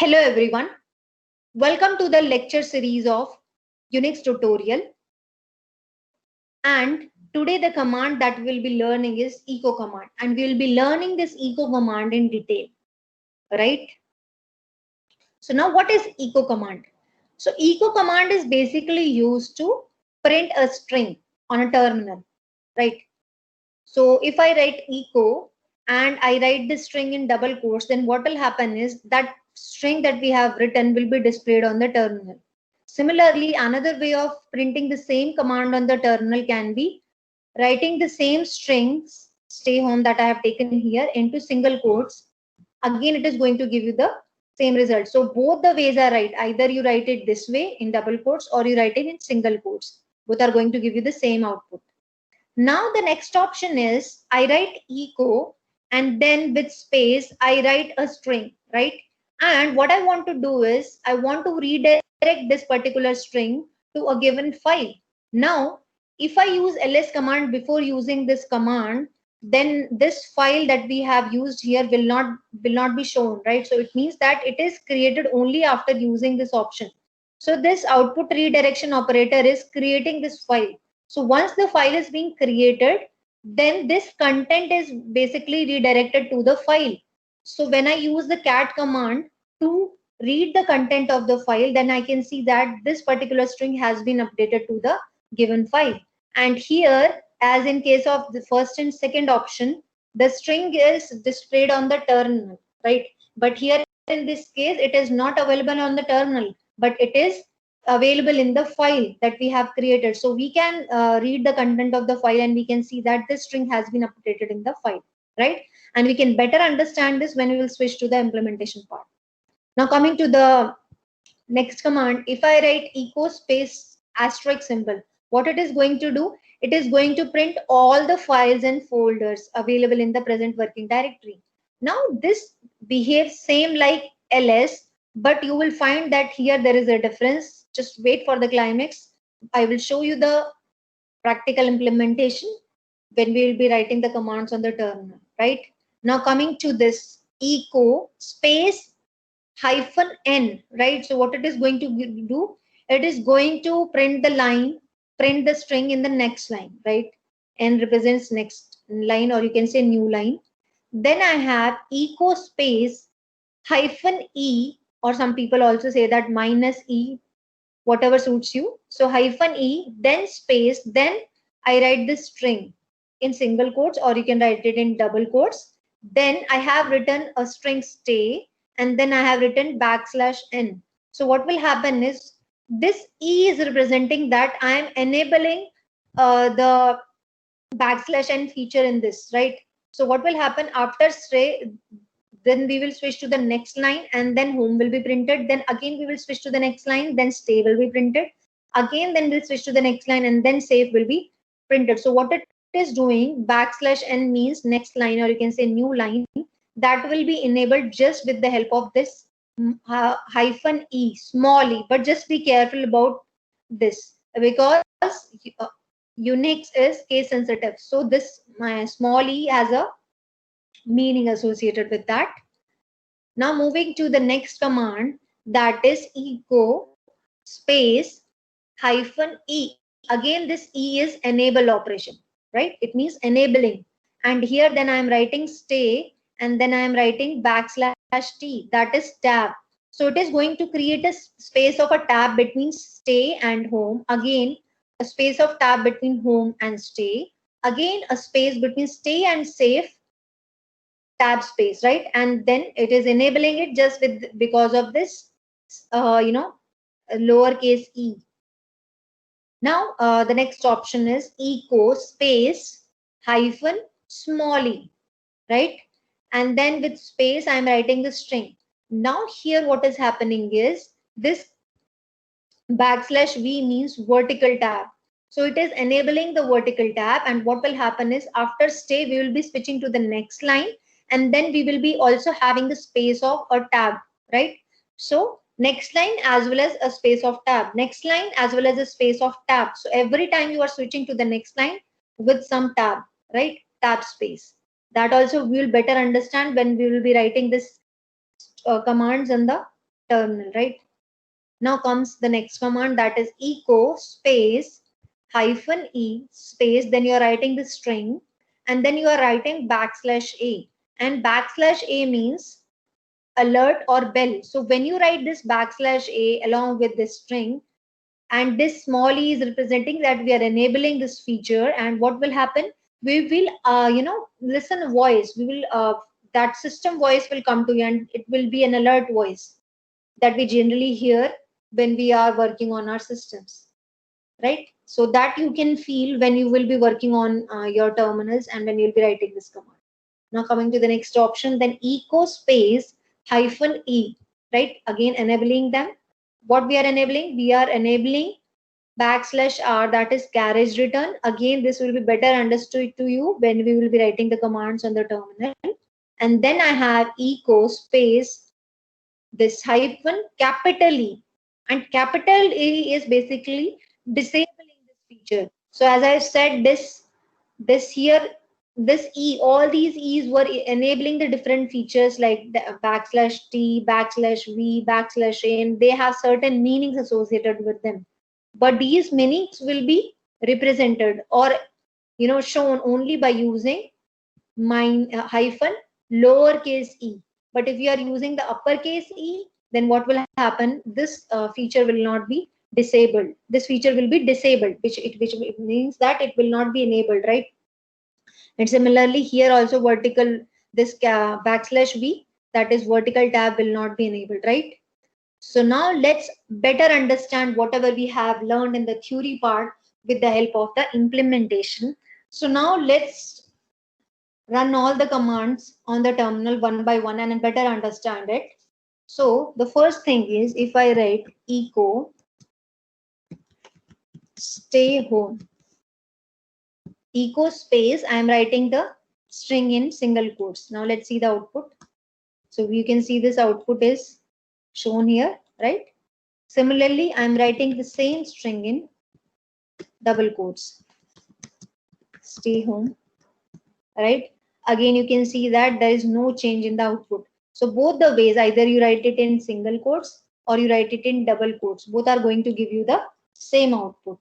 Hello everyone, welcome to the lecture series of Unix tutorial, and today the command that we'll be learning is echo command, and we'll be learning this echo command in detail, right? So now what is echo command? So echo command is basically used to print a string on a terminal, right? So if I write echo and I write this string in double quotes, then what will happen is that string that we have written will be displayed on the terminal. Similarly, another way of printing the same command on the terminal can be writing the same strings, stay home, that I have taken here into single quotes. Again, it is going to give you the same result. So both the ways are right. Either you write it this way in double quotes or you write it in single quotes. Both are going to give you the same output. Now the next option is I write echo and then with space I write a string, right? And what I want to do is I want to redirect this particular string to a given file. Now, if I use ls command before using this command, then this file that we have used here will not be shown, right? So it means that it is created only after using this option. So this output redirection operator is creating this file. So once the file is being created, then this content is basically redirected to the file. So when I use the cat command to read the content of the file, then I can see that this particular string has been updated to the given file. And here, as in case of the first and second option, the string is displayed on the terminal, right? But here in this case, it is not available on the terminal, but it is available in the file that we have created. So we can read the content of the file and we can see that this string has been updated in the file, right? And we can better understand this when we will switch to the implementation part. Now coming to the next command, if I write echo space asterisk symbol, what it is going to do, it is going to print all the files and folders available in the present working directory. Now this behaves same like ls, but you will find that here there is a difference. Just wait for the climax. I will show you the practical implementation when we will be writing the commands on the terminal, right? Now coming to this echo space hyphen n, right? So what it is going to do, it is going to print the line, print the string in the next line, right? N represents next line, or you can say new line. Then I have echo space hyphen e, or some people also say that minus e, whatever suits you. So hyphen e, then space, then I write this string in single quotes, or you can write it in double quotes. Then I have written a string stay, and then I have written backslash n. So what will happen is this e is representing that I am enabling the backslash n feature in this, right? So what will happen after stay, then we will switch to the next line and then home will be printed. Then again we will switch to the next line, then stay will be printed. Again, then we'll switch to the next line and then save will be printed. So what it is doing, backslash n means next line, or you can say new line, that will be enabled just with the help of this hyphen e, small e. But just be careful about this because Unix is case sensitive. So this my small e has a meaning associated with that. Now moving to the next command, that is echo space hyphen e. Again this e is enable operation, right? It means enabling. And here then I am writing stay and then I am writing backslash t, that is tab. So it is going to create a space of a tab between stay and home. Again, a space of tab between home and stay. Again, a space between stay and save, tab space, right? And then it is enabling it just with because of this lowercase e. Now the next option is echo space hyphen small e, right? And then with space I'm writing the string. Now here what is happening is this backslash v means vertical tab. So it is enabling the vertical tab, and what will happen is after stay we will be switching to the next line, and then we will be also having the space of a tab, right? So next line as well as a space of tab, next line as well as a space of tab. So every time you are switching to the next line with some tab, right? Tab space. That also we will better understand when we will be writing this commands in the terminal, right? Now comes the next command, that is echo space hyphen e space, then you are writing the string, and then you are writing backslash a, and backslash a means alert or bell. So when you write this backslash a along with this string, and this small e is representing that we are enabling this feature, and what will happen, we will listen a voice, we will that system voice will come to you, and it will be an alert voice that we generally hear when we are working on our systems, right? So that you can feel when you will be working on your terminals and when you'll be writing this command. Now coming to the next option, then echo space hyphen e, right? Again enabling them. What we are enabling? We are enabling backslash r, that is carriage return. Again, this will be better understood to you when we will be writing the commands on the terminal. And then I have echo space this hyphen capital E, and capital E is basically disabling this feature. So as I said, this here, this E, all these E's were enabling the different features like the backslash T, backslash V, backslash A, and they have certain meanings associated with them. But these meanings will be represented or shown only by using hyphen lowercase e. But if you are using the uppercase e, then what will happen? This feature will not be disabled. This feature will be disabled, which means that it will not be enabled, right? And similarly here also vertical, this backslash v, that is vertical tab, will not be enabled, right? So now let's better understand whatever we have learned in the theory part with the help of the implementation. So now let's run all the commands on the terminal one by one and better understand it. So the first thing is, if I write echo stay home, echo space, I am writing the string in single quotes. Now let's see the output. So you can see this output is shown here, right? Similarly, I am writing the same string in double quotes, stay home, right? Again, you can see that there is no change in the output. So both the ways, either you write it in single quotes or you write it in double quotes, both are going to give you the same output.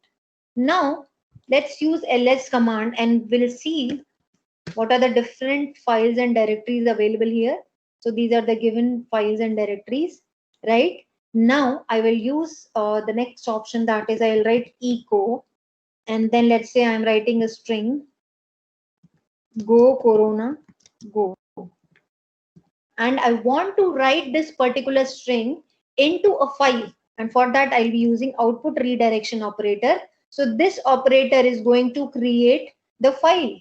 Now let's use ls command and we'll see what are the different files and directories available here. So these are the given files and directories, right? Now I will use the next option, that is I'll write echo, and then let's say I'm writing a string go corona go, and I want to write this particular string into a file, and for that I'll be using output redirection operator. So this operator is going to create the file,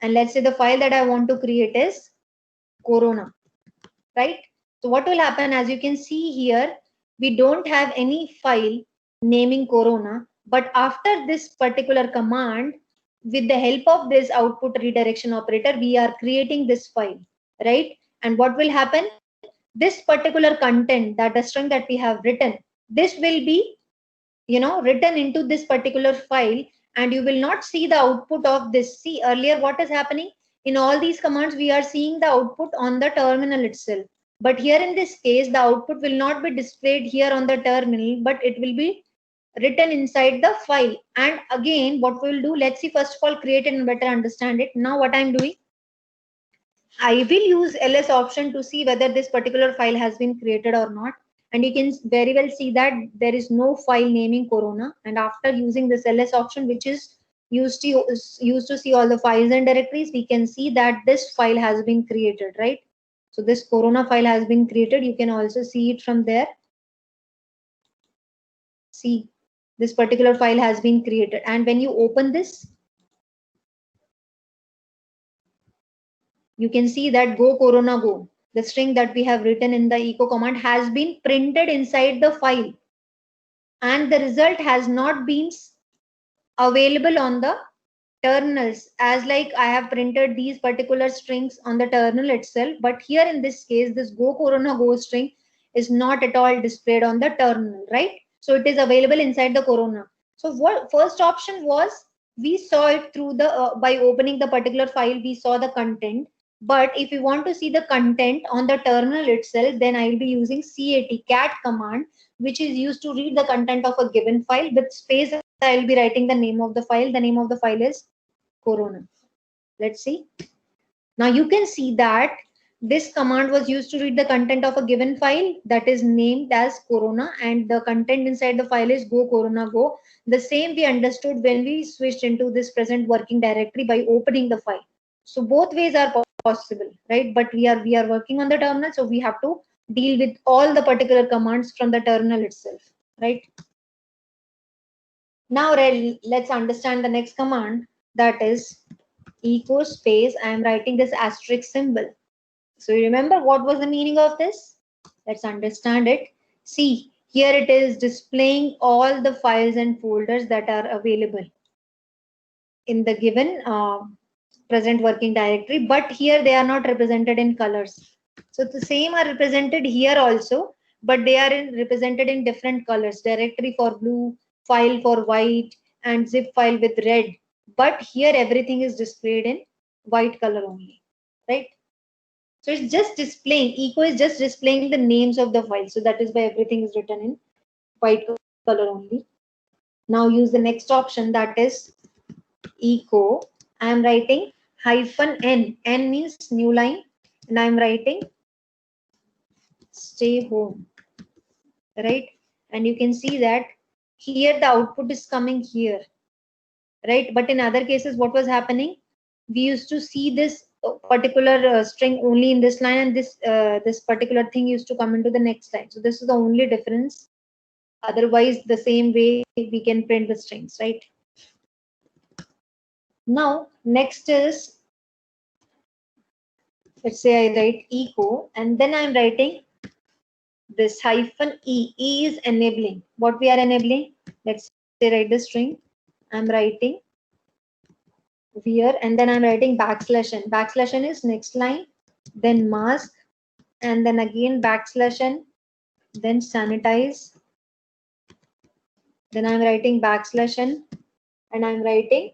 and let's say the file that I want to create is corona, right? So what will happen, as you can see here, we don't have any file naming corona, but after this particular command, with the help of this output redirection operator, we are creating this file, right? And what will happen, this particular content, that the string that we have written, this will be written into this particular file, and you will not see the output of this. See, earlier what is happening, in all these commands we are seeing the output on the terminal itself, but here in this case the output will not be displayed here on the terminal, but it will be written inside the file. And again, what we'll do, let's see, first of all create it and better understand it. Now what I'm doing, I will use ls option to see whether this particular file has been created or not. And you can very well see that there is no file naming corona. And after using this ls option, which is used to see all the files and directories, we can see that this file has been created, right? So this corona file has been created. You can also see it from there. See, this particular file has been created. And when you open this, you can see that go corona go, the string that we have written in the echo command, has been printed inside the file, and the result has not been available on the terminals, as like I have printed these particular strings on the terminal itself. But here in this case, this go corona go string is not at all displayed on the terminal, right? So it is available inside the corona. So what first option was, we saw it through the by opening the particular file, we saw the content. But if you want to see the content on the terminal itself, then I'll be using cat command, which is used to read the content of a given file. With space, I'll be writing the name of the file. The name of the file is Corona. Let's see. Now you can see that this command was used to read the content of a given file that is named as Corona, and the content inside the file is go Corona go. The same we understood when we switched into this present working directory by opening the file. So both ways are possible, right? But we are working on the terminal, so we have to deal with all the particular commands from the terminal itself, right? Now let's understand the next command, that is echo space. I am writing this asterisk symbol. So you remember what was the meaning of this? Let's understand it. See, here it is displaying all the files and folders that are available in the given present working directory, but here they are not represented in colors. So the same are represented here also, but they are represented in different colors. Directory for blue, file for white, and zip file with red. But here everything is displayed in white color only, right? So it's just displaying, echo is just displaying the names of the files. So that is why everything is written in white color only. Now use the next option, that is echo. I am writing -n. N means new line, and I am writing stay home, right? And you can see that here the output is coming here, right? But in other cases, what was happening? We used to see this particular string only in this line, and this particular thing used to come into the next line. So this is the only difference. Otherwise, the same way we can print the strings, right? Now, next is, let's say I write echo, and then I'm writing this -e. E is enabling. What we are enabling? Let's say write the string. I'm writing where, and then I'm writing \n. \n is next line, then mask, and then again \n, then sanitize. Then I'm writing \n, and I'm writing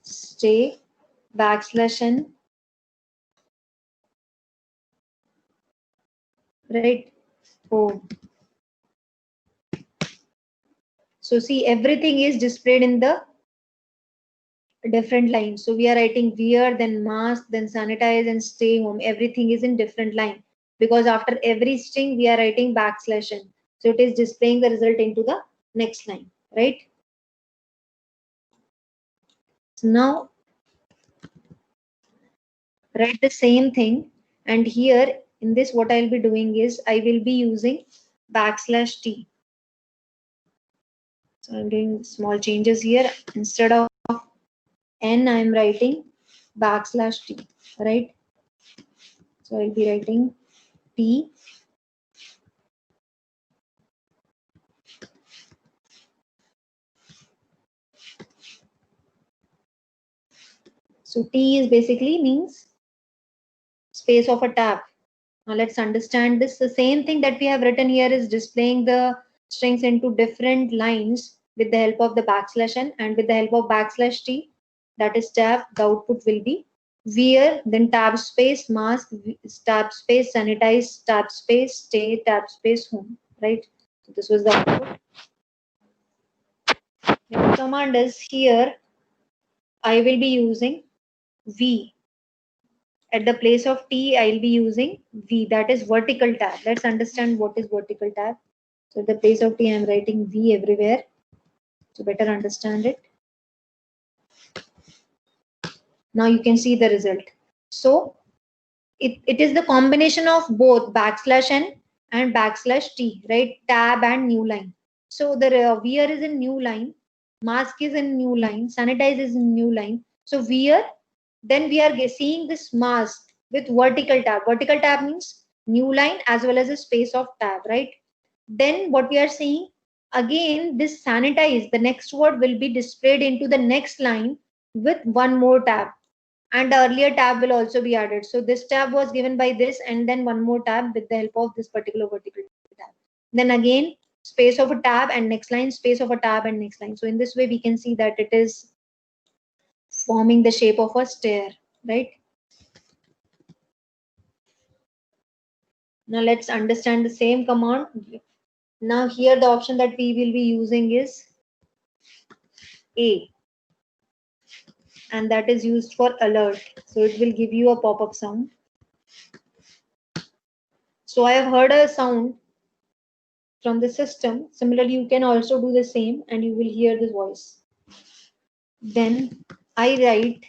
stay \n, right? Home. So see, everything is displayed in the different lines. So we are writing wear, then mask, then sanitize, and stay home. Everything is in different line, because after every string we are writing \n. So it is displaying the result into the next line, right? So now write the same thing, and here in this what I'll be doing is I will be using \t. So I'm doing small changes here. Instead of n, I'm writing \t, right? So I'll be writing t. So t is basically means space of a tab. Now let's understand this. The same thing that we have written here is displaying the strings into different lines with the help of the \n, and with the help of \t, that is tab, the output will be where, then tab space mask, tab space sanitize, tab space stay, tab space home, right? So this was the output. The command is here. I will be using v. At the place of T, I'll be using V, that is vertical tab. Let's understand what is vertical tab. So at the place of T, I'm writing V everywhere to better understand it. Now you can see the result. So it is the combination of both \n and \t, right? Tab and new line. So the wear is in new line, mask is in new line, sanitize is in new line. So wear, then we are seeing this mask with vertical tab. Vertical tab means new line as well as a space of tab, right? Then what we are seeing, again this sanitize, the next word will be displayed into the next line with one more tab, and the earlier tab will also be added. So this tab was given by this, and then one more tab with the help of this particular vertical tab. Then again space of a tab and next line, space of a tab and next line. So in this way we can see that it is forming the shape of a stair, right? Now let's understand the same command. Now here the option that we will be using is A, and that is used for alert. So it will give you a pop-up sound. So I have heard a sound from the system. Similarly, you can also do the same and you will hear this voice. Then I write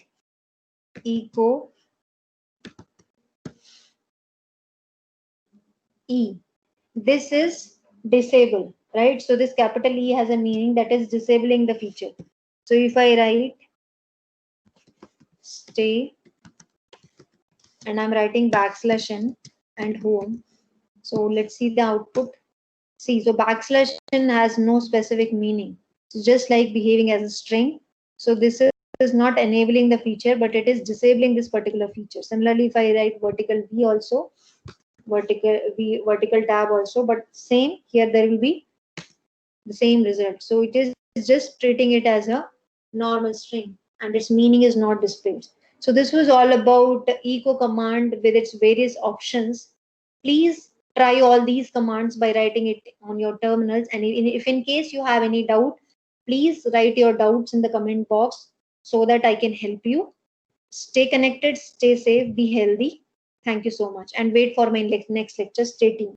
echo E. This is disable, right? So this capital E has a meaning that is disabling the feature. So if I write stay and I'm writing \n and home. So let's see the output. See, so \n has no specific meaning. It's just like behaving as a string. So this is not enabling the feature, but it is disabling this particular feature. Similarly, if I write vertical V also, vertical tab also, but same here there will be the same result. So it is just treating it as a normal string and its meaning is not displayed. So this was all about echo command with its various options. Please try all these commands by writing it on your terminals. And if in case you have any doubt, please write your doubts in the comment box so that I can help you. Stay connected, stay safe, be healthy. Thank you so much and wait for my next lecture. Stay tuned.